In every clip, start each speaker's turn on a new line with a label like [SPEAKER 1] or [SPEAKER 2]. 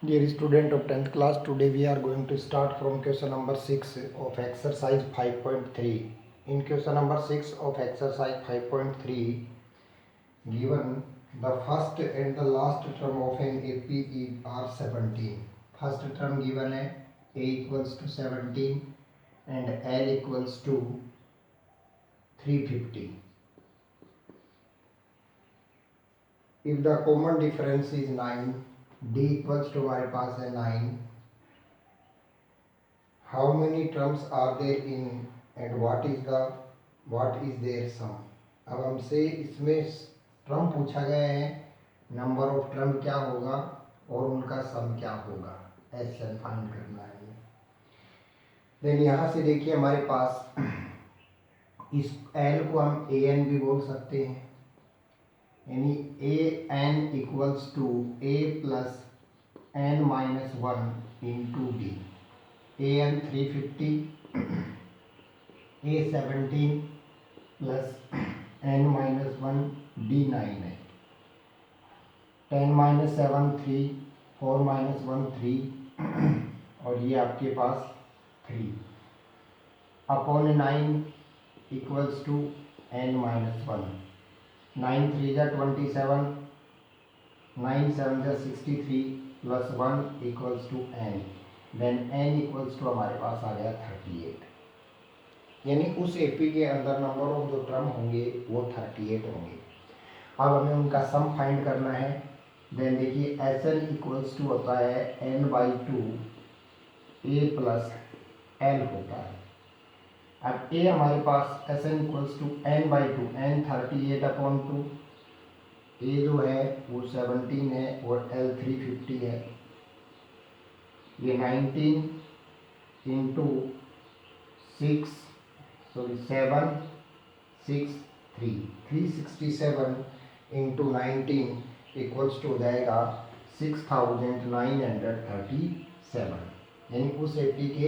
[SPEAKER 1] Dear student of 10th class, today we are going to start from question number 6 of exercise 5.3. In question number 6 of exercise 5.3, given the first and the last term of an AP are 17. First term given है A equals to 17 and L equals to 350. If the common difference is 9, D equals to हमारे पास है 9. How many terms are there in and what is their sum? अब हमसे इसमें term पूछा गया है, नंबर ऑफ टर्म क्या होगा और उनका सम क्या होगा, ऐसे फाइंड करना है। देन यहाँ से देखिए हमारे पास इस एल को हम ए एन भी बोल सकते हैं, यानी A N equals to A plus N minus one into D. A N 350, A 17 plus N minus one D 9 है। 10 माइनस 7 3, 4 माइनस 1 3 और ये आपके पास 3 upon 9 equals to n minus 1। 9 3 जा 27, 9 7 जा 63 plus 1 equals to n. Then n equals to हमारे पास आ गया 38, यानी उस एपी के अंदर नंबर ऑफ जो टर्म होंगे वो 38 होंगे। अब हमें उनका सम फाइंड करना है। देन देखिए एस एन इक्वल्स टू होता है N by two A plus L होता है। अब ए हमारे पास S N equals to N by two, N 38 upon two, A जो है वो 17 है और एल 350 है। ये 19 इंटू 6 7 6 3 367 इंटू 19 इक्वल्स टू हो जाएगा 6937, यानी उस एपी के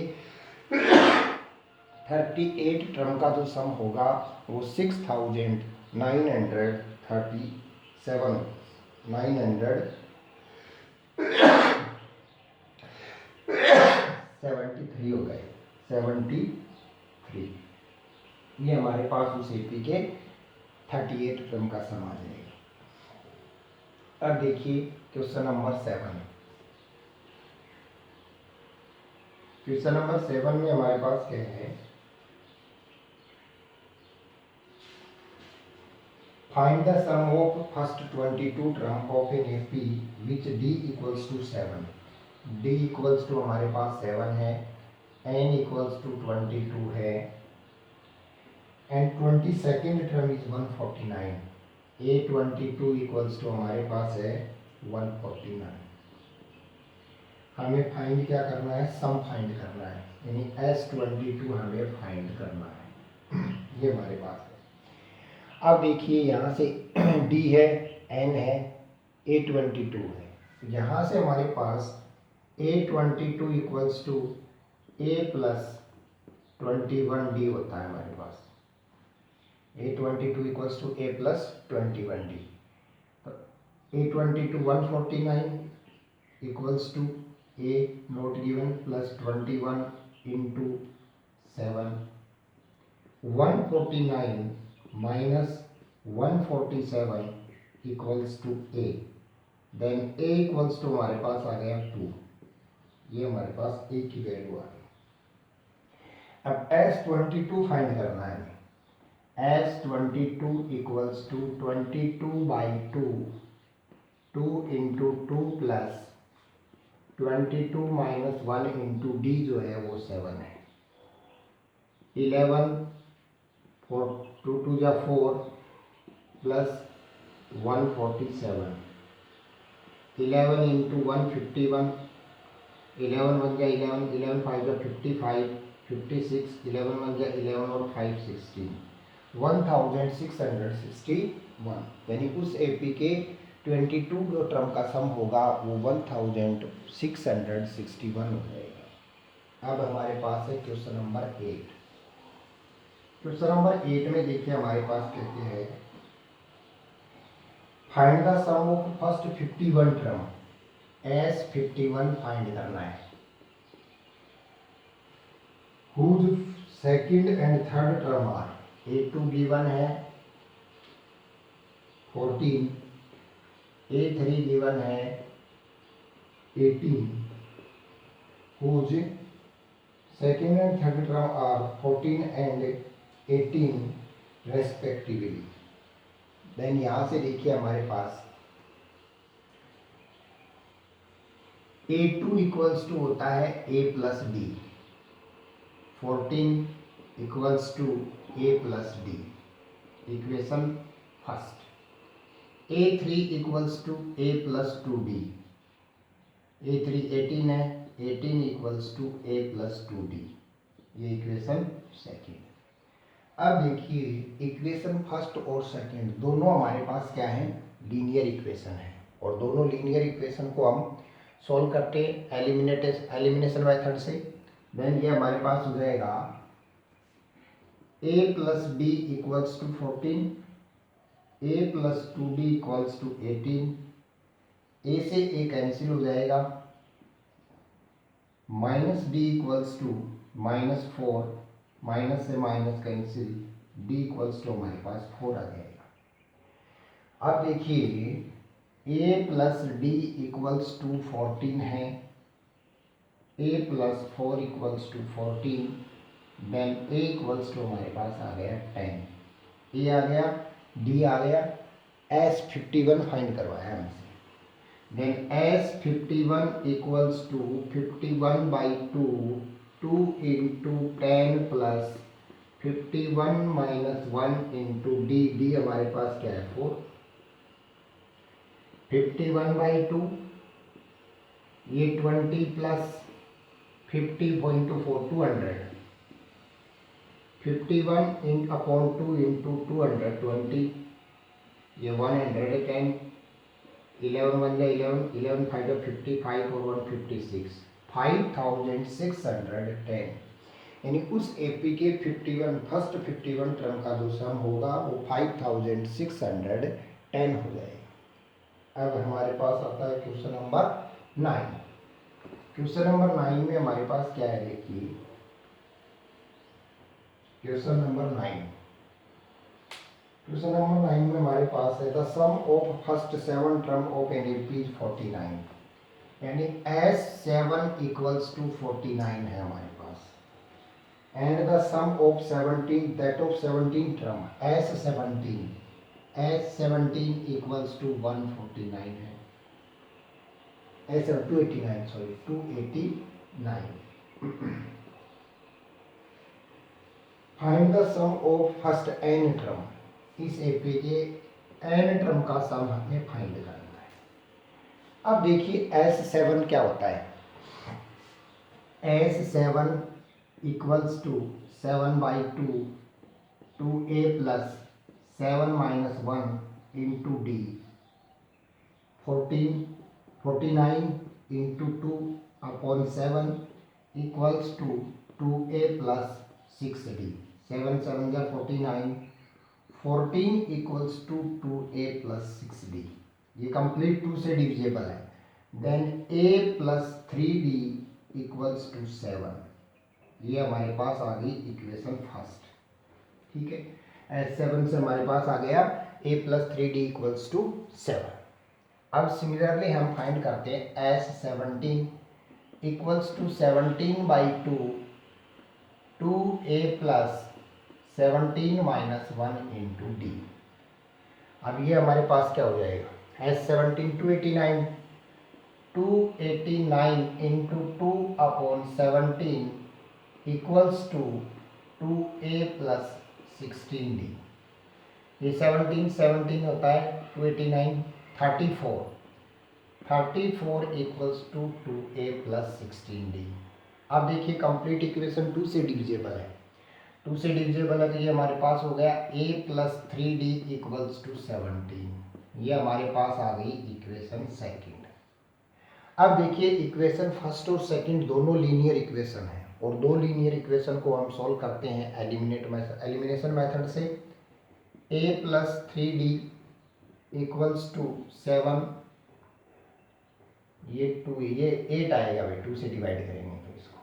[SPEAKER 1] 38 टर्म का जो सम होगा वो 973 हो गए, 73। ये हमारे पास उस एपी के 38 टर्म का सम आ जाएगा। अब देखिए क्वेश्चन नंबर 7। क्वेश्चन नंबर 7 में हमारे पास क्या है, find the sum of first 22 term of an AP which d equals to 7। D equals to हमारे पास 7 है, एन इक्वल्स टू 22 है and 22nd term is 149। A 22 equals to हमारे पास है 149। हमें फाइंड क्या करना है, सम फाइंड करना है, यानी S22 हमें फाइंड करना है। ये हमारे पास है। अब देखिए यहाँ से D है, N है, A22 है, यहाँ से हमारे पास A22 equals to A plus 21D होता है हमारे पास। A22 equals to A plus 21D। A22 149 equals to A not given plus 21 into 7। 149 minus 147 equals to A। Then A equals to हमारे पास आ गया 2, ये हमारे पास A की वैल्यू आ गई। अब S22 फाइंड करना है। S22 equals to 22/2, 2 into 2 plus 22 minus 1 into d जो है वो 7 है। 11 4 2 2 जा 4 प्लस 147। 11 इंटू 151, 11 1 जा 11, 11 5 जा 55, 56, 11 1 जा 11 और 5 16, 1661, यानी उस एपी के 22 जो टर्म का सम होगा वो 1661 हो जाएगा। अब हमारे पास है क्वेश्चन नंबर 8। क्वेश्चन नंबर 8 में देखिए हमारे पास कहते हैं find the sum of first 51 term S51 find करना है। Whose second and third term are, A2 given है 14, A3 गिवन है 18, whose second and third term are 14 and 18 respectively. Then यहां से देखिए हमारे पास A2 इक्वल्स टू होता है A plus d, 14 equals to A plus d, equation first. A3 equals to A plus 2D, A3 18 है, 18 equals to A plus 2D, ये equation second. अब देखिए इक्वेशन फर्स्ट और सेकेंड दोनों हमारे पास क्या है, लीनियर इक्वेशन है, और दोनों लीनियर इक्वेशन को हम सॉल्व करते हैं एलिमिनेशन मेथड से। देन ये हमारे पास हो जाएगा A plus D equals to 14, A plus 2D equals to 18, A से A कैंसिल हो जाएगा, minus D equals to -4, minus से minus cancel, d equals to हमारे पास 4 आ जाएगा। अब देखिए a plus D equals to 14 है, a plus 4 equals to 14, then a equals to हमारे पास आ गया 10, a आ गया, d आ गया, S51 फाइंड करवाया हमसे। Then S51 equals to 51/2, 2 into 10 plus 51 minus 1 into d, d हमारे पास क्या है 4, 51/2, ये 20 प्लस 50/4 200, 51 इन अपॉन 2 इंटू 220, ये 110, 11 बन गया 11, 11 5 55 और 156, 5610, यानी उस एपी के 51 फर्स्ट 51 टर्म का जो सम होगा वो 5610 हो जाएगा। अब हमारे पास आता है क्वेश्चन नंबर 9। क्वेश्चन नंबर 9 में हमारे पास क्या है, देखिए क्वेश्चन नंबर 9, क्वेश्चन नंबर 9 में हमारे पास है the sum of first 7 term of an AP is 49, यानी S7 इक्वल्स टू 49 है हमारे पास, and the sum of 17 that of 17 term S17 equals to 149 है, S289 sorry 289। Find the sum of first n term, इस AP के n term का sum हमें find करना है। अब देखिए S7 क्या होता है, S7 equals to 7/2, 2a plus 7 minus 1 into d, 49 into 2 upon 7 equals to 2a plus 6d, 7 7 जा 49, 14 equals to 2a plus 6d, ये कंप्लीट 2 से डिविजिबल है। Then a plus 3d equals to 7, ये हमारे पास आ गई इक्वेशन फर्स्ट, ठीक है। S7 से हमारे पास आ गया a plus 3d equals to 7। अब सिमिलरली हम फाइंड करते हैं S17 equals to 17/2, 2a plus 17 minus 1 into d. अब ये हमारे पास क्या हो जाएगा, S17 289, 289 into 2 upon 17 equals to 2a plus 16d, ये 17 होता है 289, 34 equals to 2a plus 16d। अब देखिए कंप्लीट इक्वेशन 2 से डिविजिबल है, 2 से डिविजिबल है तो ये हमारे पास हो गया a plus 3d equals to 17, ये हमारे पास आ गई इक्वेशन सेकंड। अब देखिए इक्वेशन फर्स्ट और सेकंड दोनों लीनियर इक्वेशन है, और दो लीनियर इक्वेशन को हम सॉल्व करते हैं एलिमिनेशन मेथड से। a plus 3d equals to 7, ये 2 ये 8 आएगा भाई, 2 से डिवाइड करेंगे तो इसको,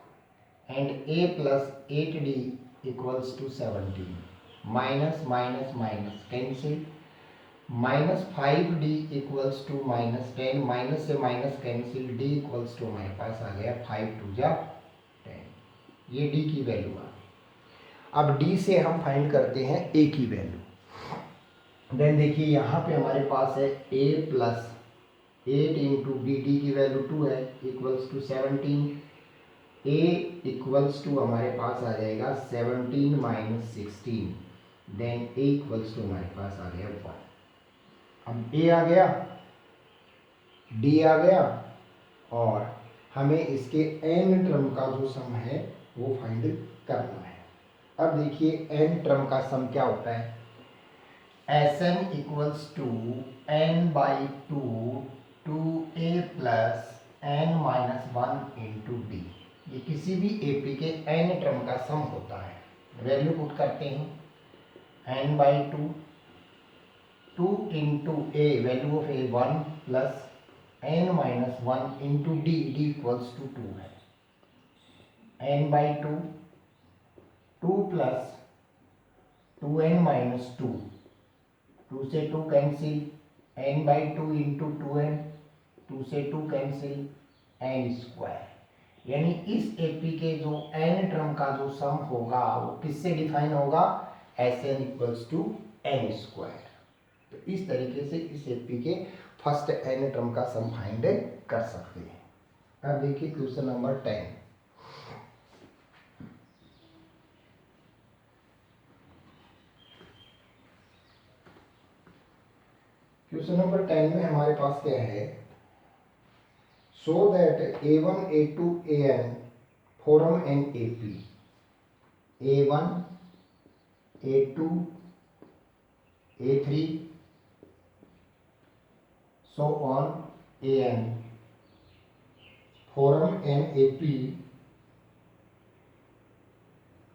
[SPEAKER 1] and a plus 8d equals to 17, minus minus minus cancel, minus 5d equals to minus 10, minus से minus cancel, d equals to हमारे पास आ गया 5 2 जा 10, ये d की वैल्यू आ गई। अब d से हम फाइंड करते हैं a की वैल्यू। देन देखिए यहाँ पे हमारे पास है a plus 8 into b, d की वैल्यू 2 है, equals to 17, a equals to हमारे पास आ जाएगा 17 minus 16, then a equals to हमारे पास आ गया 1। अब a आ गया, d आ गया, और हमें इसके n टर्म का जो सम है वो फाइंड करना है। अब देखिए n टर्म का सम क्या होता है, Sn equals to n by 2 a plus n minus 1 into d. ये किसी भी एपी के n टर्म का सम होता है। वैल्यू पुट करते हैं, n by 2 into a, value of a 1 plus n minus 1 into d, d equals to 2 है, n by 2 plus 2n minus 2 से 2 cancel, n by 2 into 2n, 2 से 2 कैंसिल, n स्क्वायर। यानी इस एपी के जो n term का जो सम होगा वो किससे डिफाइन होगा, Sn equals to n square. तो इस तरीके से इस एपी के फर्स्ट n टर्म का सम फाइंड कर सकते हैं। अब देखिए क्वेश्चन नंबर 10। क्वेश्चन नंबर 10 में हमारे पास क्या है, so that a1 a2 an form an AP, a1 a2 a3 so on an form an AP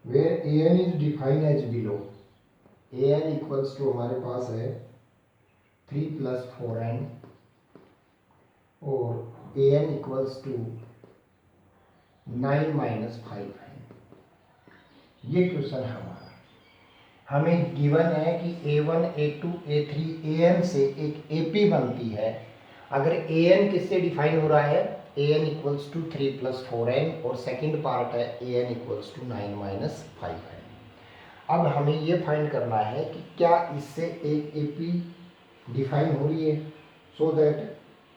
[SPEAKER 1] where an is defined as below। an equals to हमारे पास है 3 प्लस 4n और an equals to 9 minus 5n। ये question है हमारा। हमें given है कि a1 a2 a3 an से एक AP बनती है। अगर an किससे डिफाइन हो रहा है, an equals to 3 plus 4n, और सेकेंड पार्ट है an equals to 9 minus 5n। अब हमें ये फाइंड करना है कि क्या इससे एक AP डिफाइन हो रही है, so that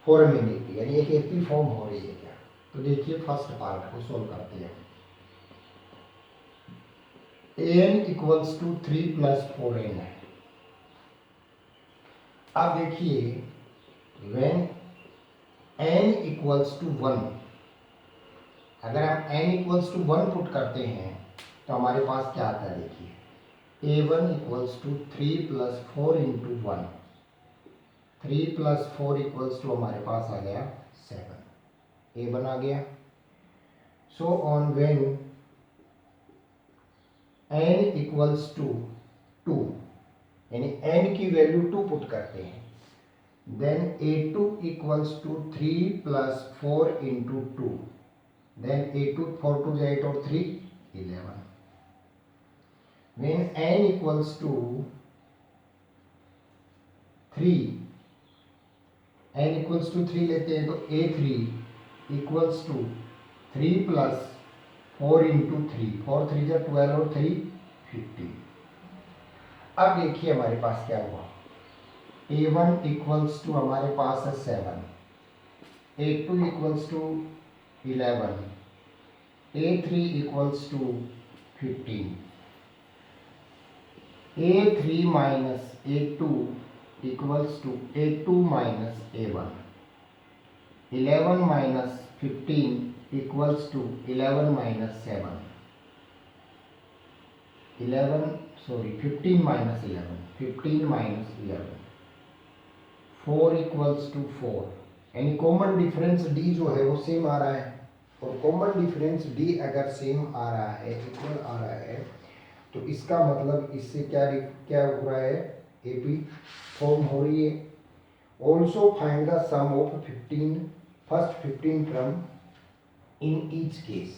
[SPEAKER 1] form in AP, यानी एक AP फॉर्म हो रही है क्या। तो देखिए फर्स्ट पार्ट को सोल्व करते हैं। an equals to 3 plus 4n है। अब देखिए when n इक्वल्स टू 1, अगर हम n इक्वल्स टू 1 पुट करते हैं तो हमारे पास क्या आता है, देखिए a1 equals to 3 plus 4 into 1, 3 plus 4 equals to हमारे पास आ गया 7, a1 आ गया। So on when n equals to 2, यानी n की वैल्यू 2 पुट करते हैं, then a2 equals to 3 plus 4 into 2, then a2 4 2 8 और 3 11। when n equals to 3, n equals to 3 लेते हैं तो a3 equals to 3 plus 4 into 3, 4 3 जा 12 और 3 15। अब देखिए हमारे पास क्या हुआ, a1 इक्वल्स टू हमारे पास है 7, a2 equals to 11, a3 equals to 15, a3 minus a2 equals to a2 minus a1, 11 minus 15 equals to 11 minus 7, 15 minus 11, 15 minus 11, 4 equals to 4, यानी कॉमन डिफरेंस d जो है वो सेम आ रहा है, और कॉमन डिफरेंस d अगर सेम आ रहा है, इक्वल आ रहा है, तो इसका मतलब इससे क्या हो रहा है, AP फॉर्म हो रही है। Also find the sum of 15 first 15 term in each case,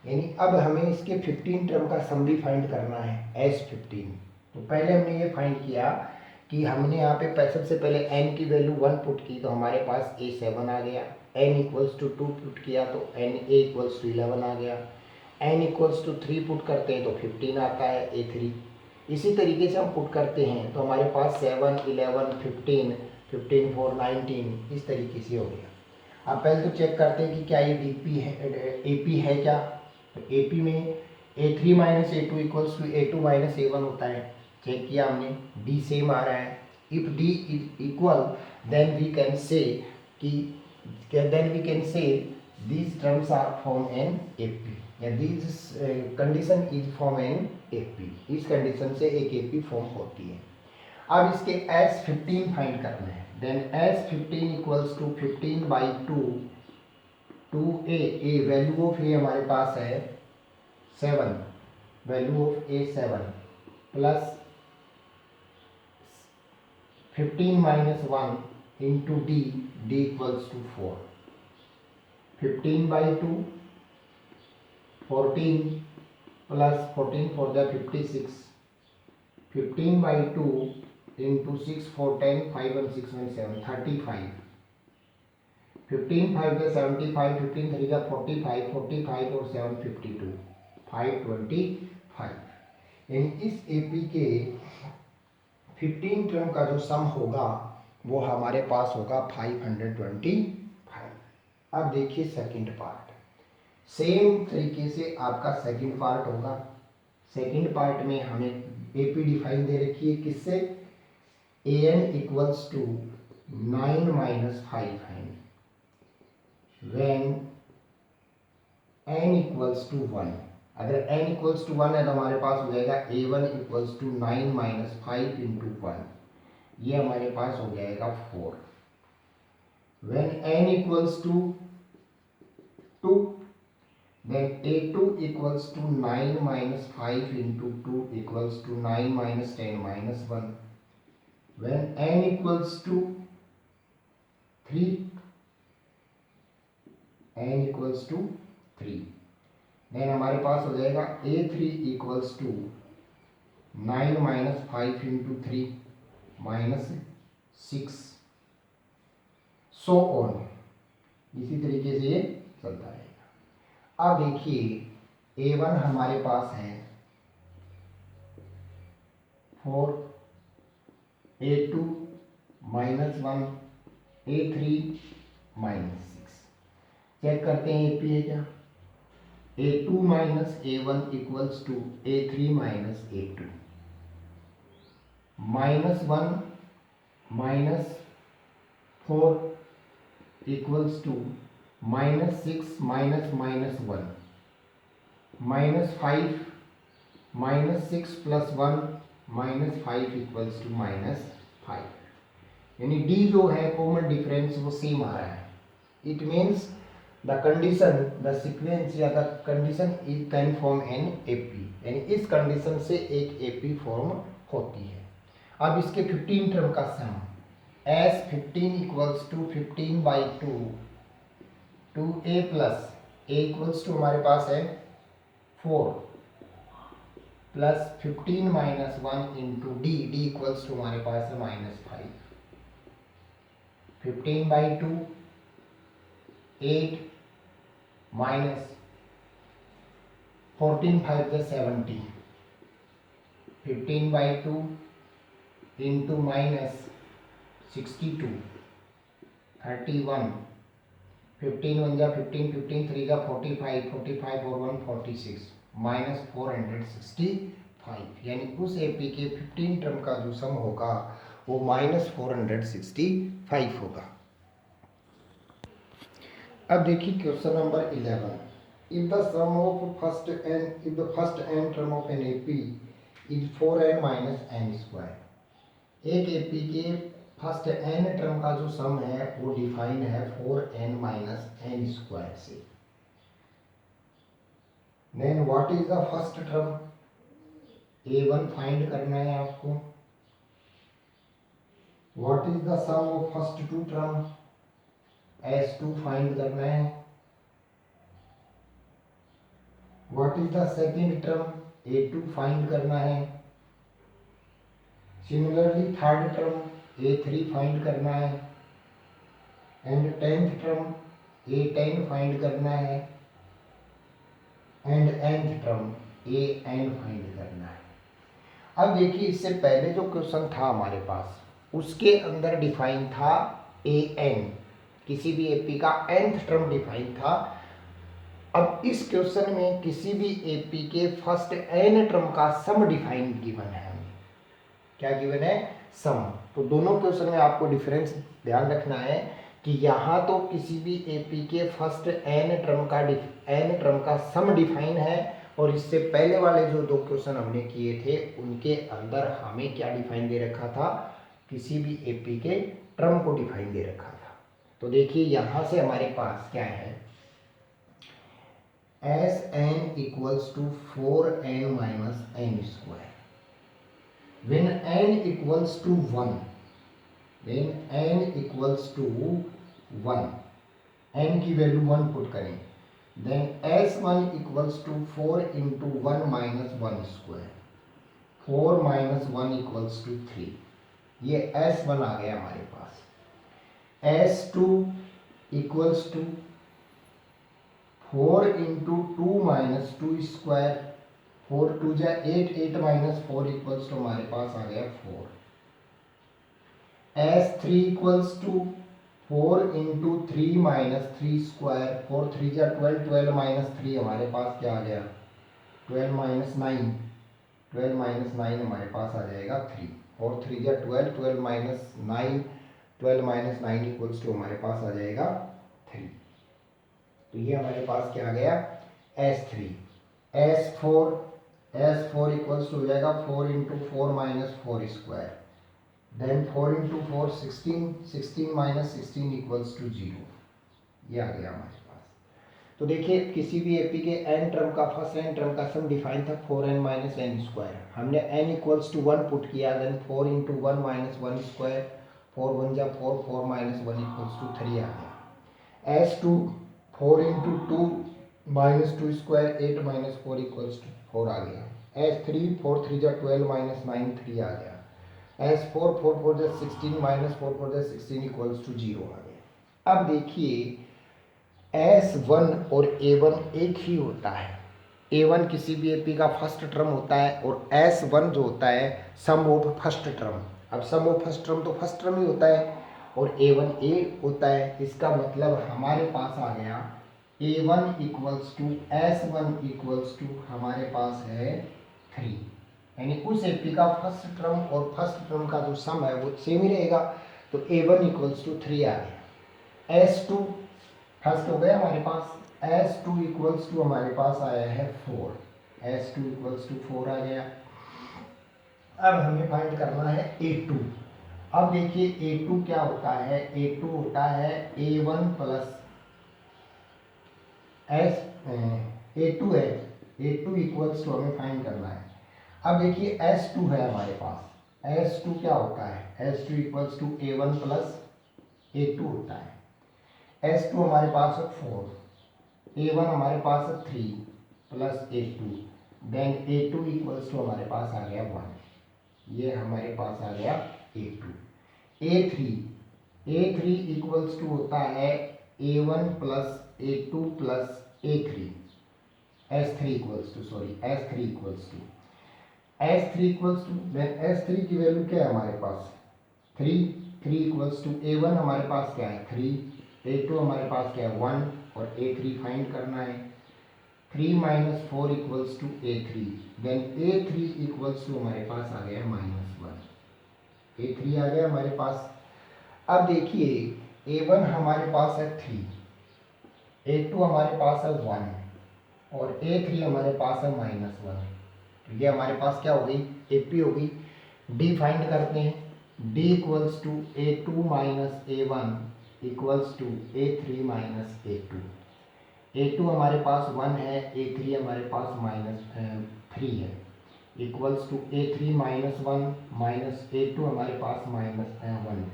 [SPEAKER 1] यानी अब हमें इसके 15 टर्म का सम भी फाइंड करना है एस 15। तो पहले हमने ये फाइंड किया कि हमने यहाँ पे सबसे पहले n की वैल्यू 1 पुट की तो हमारे पास a7 आ गया, n इक्वल्स टू 2 पुट किया तो n a इक्वल्स टू 11 आ गया, n इक्वल्स टू 3 पुट करते हैं तो 15 आता है a3। इसी तरीके से हम पुट करते हैं तो हमारे पास 7 11 15 15 4 19 इस तरीके से हो गया। अब पहले तो चेक करते हैं कि क्या ये डीपी है AP है क्या। तो AP में a3 minus a2 equals to a2 minus a1 होता है, चेक किया हमने, D सेम आ रहा है। If D is equal then we can say कि these terms are from an AP या this condition is from an AP, इस कंडीशन से एक AP फॉर्म होती है। अब इसके S15 फाइंड करना है, then S15 equals to 15/2 2a value of A हमारे पास है 7, value of a 7 plus 15 minus 1 into d equals to 4, 15/2 14 plus 14 for the 56, 15/2 into 6 4 10 5 1 6 1 7 35, 15 5 का 75, 15 3 का 45, 45 और 7 52 525। यानी इस एपी के 15 टर्म का जो सम होगा वो हमारे पास होगा 525। अब देखिए सेकंड पार्ट, सेम तरीके से आपका सेकंड पार्ट होगा। सेकंड पार्ट में हमें एपी डिफाइन दे रखी है किससे, an इक्वल्स टू 9 माइनस 5 है व्हेन n इक्वल्स टू 1। अगर n इक्वल्स टू 1 है तो हमारे पास हो जाएगा a1 equals to 9 minus 5 into 1, ये हमारे पास हो जाएगा 4। When n equals to 2 then a2 equals to 9 minus 5 into 2 equals to 9 minus 10 minus 1। when n equals to 3, n equals to 3, then हमारे पास हो जाएगा a3 equals to 9 minus 5 into 3 minus 6 so on, इसी तरीके से ये चलता है। अब देखिए a1 हमारे पास है 4, a2 minus 1, a3 minus 6, check करते हैं AP है क्या, a2 minus a1 equals to a3 minus a2, minus 1 minus 4 equals to minus 6 minus minus 1, minus 5 minus 6 plus 1 minus 5 equals to minus 5, यानी D जो है कॉमन डिफरेंस वो same आ रहा है। It means the condition the sequence या the condition is can form an AP, यानी इस कंडीशन से एक AP फॉर्म होती है। अब इसके 15 टर्म का sum S15 equals to 15/2 2a plus a equals to हमारे पास है 4 plus 15 minus 1 into d equals to हमारे पास है माइनस 5, 15/2 8 माइनस 14 5 का 70, 15/2 इंटू माइनस 62 31, 15 1 जा 15 15 3 का 45 45 और 1 46 माइनस 465, यानी उस AP के 15 टर्म का जो सम होगा वो माइनस 465 होगा। अब देखिए question number 11, if the sum of first n term of an AP is 4n minus n square, एक AP के फर्स्ट n टर्म का जो सम है वो डिफाइन है 4n माइनस n स्क्वायर से, then what is the first term, a1 find करना है आपको, what is the sum of first two term, S2 find करना है। What is the second term, A2 find करना है। Similarly third term A3 find करना है and tenth term A10 find करना है and nth term AN find करना है। अब देखिए इससे पहले जो क्वेश्चन था हमारे पास उसके अंदर डिफाइन था AN, किसी भी एपी का nth टर्म डिफाइन था। अब इस क्वेश्चन में किसी भी एपी के फर्स्ट n टर्म का सम डिफाइन गिवन है। क्या गिवन है, सम। तो दोनों क्वेश्चन में आपको डिफरेंस ध्यान रखना है कि यहाँ तो किसी भी एपी के फर्स्ट n टर्म का सम डिफाइन है और इससे पहले वाले जो दो क्वेश्चन हमने किए थे उनके अंदर हमें क्या डिफाइन दे रखा था, किसी भी एपी के टर्म को डिफाइन दे रखा था। तो देखिए यहाँ से हमारे पास क्या है, Sn equals to 4n minus n square when n equals to 1, when n equals to 1, n की वैल्यू 1 पुट करें, then S1 equals to 4 into 1 minus 1 square, 4 minus 1 equals to 3, ये S1 आ गया हमारे पास। S2 equals to 4 into 2 minus 2 square, 4 2 जा 8, 8 minus 4 equals to हमारे पास आ गया 4। S3 equals to 4 into 3 minus 3 square, 4 3 जा 12, 12 माइनस 3 हमारे पास क्या आ गया 12 माइनस 9, 12 माइनस 9 हमारे पास आ जाएगा 3, और 3 जा 12, 12 माइनस 9, 12 माइनस 9 इक्वल्स टू हमारे पास आ जाएगा 3। तो ये हमारे पास क्या आ गया S3। S4 इक्वल्स टू हो जाएगा 4 into 4 minus 4 square, then 4 into 4 16, 16 minus 16 equals to 0, ये आ गया हमारे पास। तो देखिए किसी भी एपी के n टर्म का फर्स्ट n टर्म का सम डिफाइन था 4n माइनस n स्क्वायर, हमने n इक्वल्स टू 1 पुट किया, देन 4 इंटू 1 माइनस 1 स्क्वायर, 4 1 जा 4, 4 माइनस 1 इक्वल्स टू 3 आ गया। S2 4 into 2 minus 2 square, 8 minus 4 equals to 4 आ गया। S3 4 3 जा 12 माइनस 9 3 आ गया। S4 4 4 जा 16 माइनस 4 4 जा 16 इक्वल्स टू 0 आ गया। अब देखिए S1 और A1 एक ही होता है, A1 किसी भी एपी का फर्स्ट टर्म होता है और S1 जो होता है सम ऑफ फर्स्ट टर्म। अब सम ऑफ फर्स्ट टर्म तो फर्स्ट टर्म ही होता है और A1 A होता है, इसका मतलब हमारे पास आ गया A1 equals to S1 equals to हमारे पास है 3, यानी उस एपी का फर्स्ट टर्म और फर्स्ट टर्म का जो सम है वो सेम ही रहेगा। तो A1 इक्वल्स टू 3 आ गया। S2 फर्स्ट हो गया हमारे पास, S2 इक्वल्स टू हमारे पास आया है 4, S2 इक्वल्स टू 4 आ गया। अब हमें फाइंड करना है A2। अब देखिए A2 क्या होता है, A2 होता है A1 प्लस A2 है, A2 इक्वल्स टू हमें फाइंड करना है। अब देखिए S2 है हमारे पास, S2 क्या होता है, S2 equals to A1 plus A2 होता है। S2 हमारे पास है 4, A1 हमारे पास है 3 plus A2, then A2 equals to हमारे पास आ गया 1, ये हमारे पास आ गया A2। A3 इक्वल्स टू होता है A1 plus A2 plus A3, S3 equals to then S3 की वैल्यू क्या है हमारे पास 3 इक्वल्स टू A1 हमारे पास क्या है 3, A2 हमारे पास क्या है 1 और A3 फाइंड करना है। 3 minus 4 equals to A3, then A3 equals to हमारे पास आ गया -1, A3 आ गया हमारे पास। अब देखिए A1 हमारे पास है 3, A2 हमारे पास है 1 और A3 हमारे पास है -1, तो ये हमारे पास क्या हो गई एपी हो गई। डी फाइंड करते हैं, D equals to A2 minus A1 equals to A3 minus A2, A2 हमारे पास 1 है, A3 हमारे पास -3 है, equals to A3 -1 minus A2 हमारे पास -1,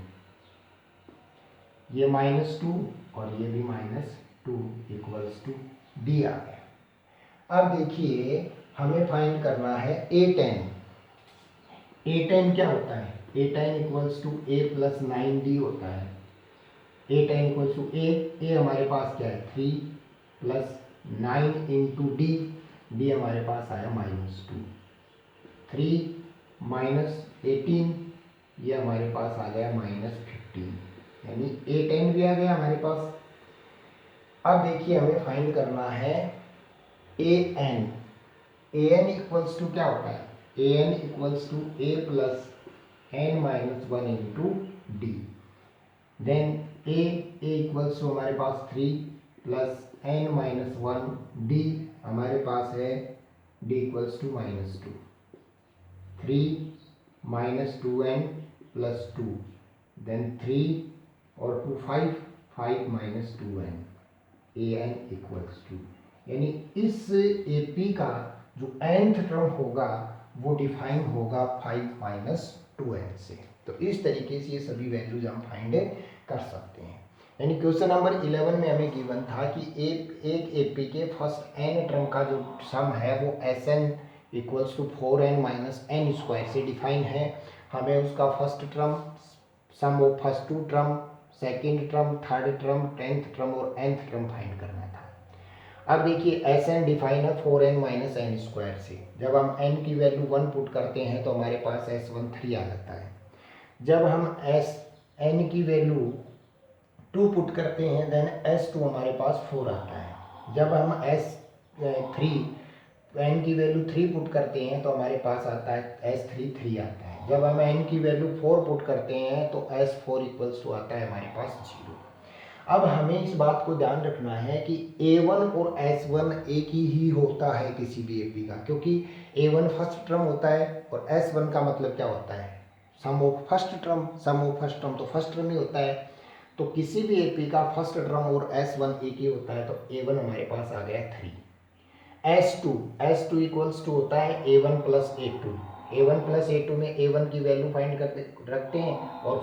[SPEAKER 1] ये -2 और ये भी -2 इक्वल्स टू डी आ गया। अब देखिए हमें फाइंड करना है A10। A10 क्या होता है? A10 equals to A plus 9D होता है। A10 इक्वल्स टू A हमारे पास क्या है 3 प्लस 9 इंटू D हमारे पास आया -2। 3 -18 ये हमारे पास आ गया -15, यानी A10 भी आ गया हमारे पास। अब देखिए हमें फाइंड करना है AN। AN इक्वल्स टू क्या होता है? AN equals to A plus n minus 1 into d. Then A equals to हमारे पास 3 प्लस n माइनस 1 D हमारे पास है D equals to -2। 3 minus 2n plus 2, then 3 और 2 5 minus 2n an equals to, यानी इस AP का जो nth टर्म होगा वो डिफाइन होगा 5 माइनस 2n से। तो इस तरीके से ये सभी वैल्यूज हम फाइंड कर सकते हैं। यानी क्वेश्चन नंबर 11 में हमें गिवन था कि एक AP के फर्स्ट n टर्म का जो सम है वो Sn equals to 4n minus n square से डिफाइन है। हमें उसका first term, sum of first two term, second term, third term, 10th term और nth टर्म फाइंड करना था। अब देखिए Sn डिफाइन है 4n माइनस n स्क्वायर से। जब हम n की वैल्यू 1 पुट करते हैं तो हमारे पास S1 3 आ जाता है। जब हम Sn की वैल्यू 2 पुट करते हैं देन S2 हमारे पास 4 आता है। जब हम S3 n की वैल्यू 3 पुट करते हैं तो हमारे पास आता है S3 3 आता है। जब हम n की वैल्यू 4 पुट करते हैं तो S4 इक्वल्स टू आता है हमारे पास 0। अब हमें इस बात को ध्यान रखना है कि A1 और S1 एक ही होता है किसी भी AP का, क्योंकि A1 फर्स्ट टर्म होता है और S1 का मतलब क्या होता है? Sum of first term. Sum of first term तो फर्स्ट टर्म ही होता है। तो किसी भी AP का फर्स्ट टर्म और S1 एक ही होता है। तो A1 हमारे पास आ गया 3। S2 इक्वल्स टू होता है A1 plus A2। A1 plus A2 में A1 की वैल्यू फाइंड करते रखते हैं और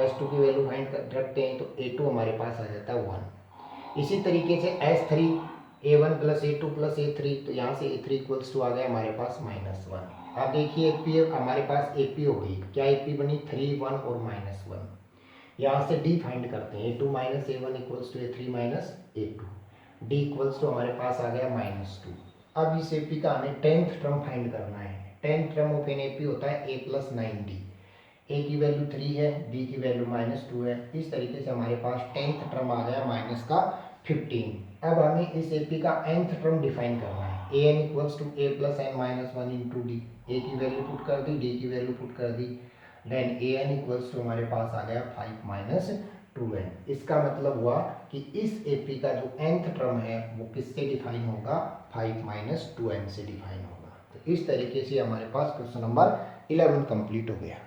[SPEAKER 1] S2 की वैल्यू फाइंड रखते हैं तो A2 हमारे पास आ जाता है 1। इसी तरीके से S3 A1 plus A2 plus A3, तो यहाँ से A3 इक्वल्स टू आ गया हमारे पास -1। अब देखिए AP हमारे पास AP हो गई। क्या AP बनी? 3 1 और -1। यहाँ से D फाइंड करते हैं। A2 minus A1 equals to A3 minus A2। D equals to हमारे पास आ गया -2। अब इस AP का हमें 10th टर्म फाइंड करना है। 10th term of an AP होता है A प्लस 9D। A की वैल्यू 3 है, D की वैल्यू -2 है। इस तरीके से हमारे पास 10th टर्म आ गया -15। अब हमें इस AP का nth टर्म डिफाइन करना है। An equals to A plus n minus 1 into d. A की वैल्यू पुट कर दी, D की वैल्यू पुट कर दी, देन An इक्वल्स टू हमारे पास आ गया 5 माइनस 2n। इसका मतलब हुआ कि इस AP का जो nth टर्म है वो किससे डिफाइन होगा? 5 माइनस 2n से डिफाइन होगा। तो इस तरीके से हमारे पास क्वेश्चन नंबर 11 कंप्लीट हो गया।